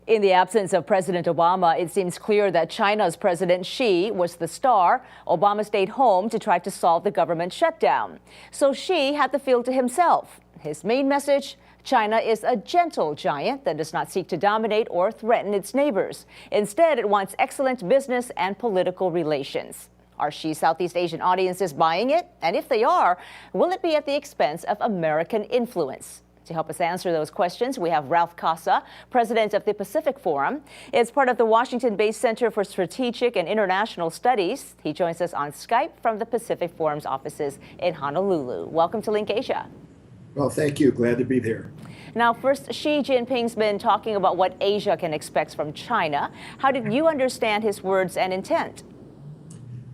In the absence of President Obama, it seems clear that China's President Xi was the star. Obama stayed home to try to solve the government shutdown. So Xi had the field to himself. His main message: China is a gentle giant that does not seek to dominate or threaten its neighbors. Instead, it wants excellent business and political relations. Are Xi's Southeast Asian audiences buying it? And if they are, will it be at the expense of American influence? To help us answer those questions, we have Ralph Cossa, president of the Pacific Forum. It's part of the Washington-based Center for Strategic and International Studies. He joins us on Skype from the Pacific Forum's offices in Honolulu. Welcome to LinkAsia. Well, thank you. Glad to be here. Now, first, Xi Jinping's been talking about what Asia can expect from China. How did you understand his words and intent?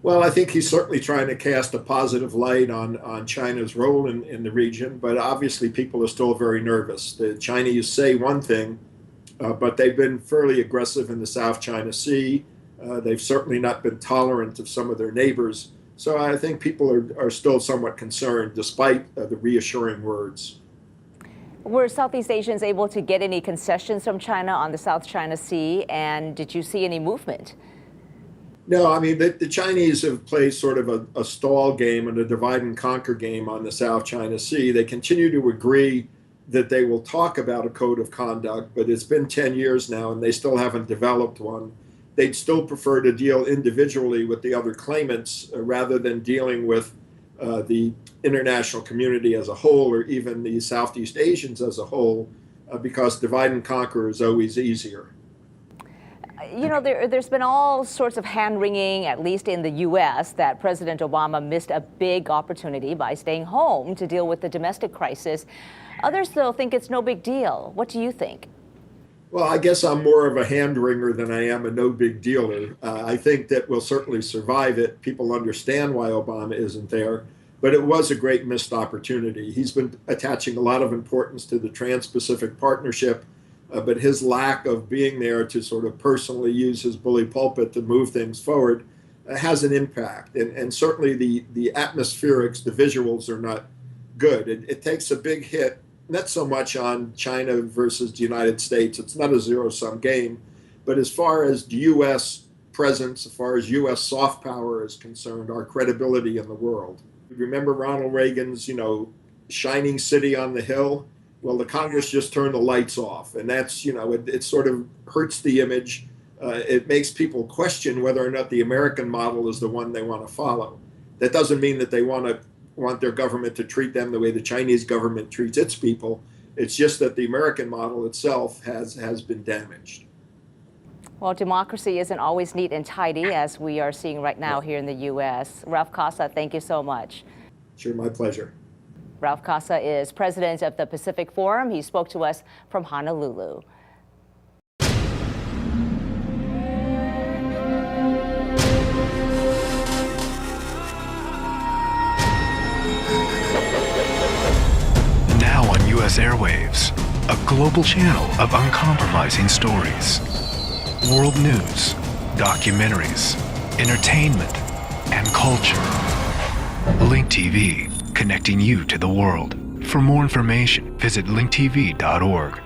Well, I think he's certainly trying to cast a positive light on China's role in the region, but obviously people are still very nervous. The Chinese say one thing, but they've been fairly aggressive in the South China Sea. They've certainly not been tolerant of some of their neighbors. So I think people are still somewhat concerned, despite the reassuring words. Were Southeast Asians able to get any concessions from China on the South China Sea, and did you see any movement? No, I mean, the Chinese have played sort of a stall game and a divide and conquer game on the South China Sea. They continue to agree that they will talk about a code of conduct, but it's been 10 years now and they still haven't developed one. They'd still prefer to deal individually with the other claimants rather than dealing with the international community as a whole, or even the Southeast Asians as a whole, because divide and conquer is always easier. You know, there's been all sorts of hand-wringing, at least in the U.S., that President Obama missed a big opportunity by staying home to deal with the domestic crisis. Others, though, think it's no big deal. What do you think? Well, I guess I'm more of a hand-wringer than I am a no-big-dealer. I think that we'll certainly survive it. People understand why Obama isn't there, but it was a great missed opportunity. He's been attaching a lot of importance to the Trans-Pacific Partnership, but his lack of being there to sort of personally use his bully pulpit to move things forward has an impact. And certainly the atmospherics, the visuals are not good. It takes a big hit, not so much on China versus the United States. It's not a zero-sum game. But as far as the U.S. presence, as far as U.S. soft power is concerned, our credibility in the world. Remember Ronald Reagan's, shining city on the hill? Well, the Congress just turned the lights off, and that's, it sort of hurts the image. It makes people question whether or not the American model is the one they want to follow. That doesn't mean that they want their government to treat them the way the Chinese government treats its people. It's just that the American model itself has been damaged. Well, democracy isn't always neat and tidy, as we are seeing right now here in the U.S. Ralph Cossa, thank you so much. Sure, my pleasure. Ralph Cossa is president of the Pacific Forum. He spoke to us from Honolulu. Now on U.S. airwaves, a global channel of uncompromising stories. World news, documentaries, entertainment, and culture. Link TV, connecting you to the world. For more information, visit linktv.org.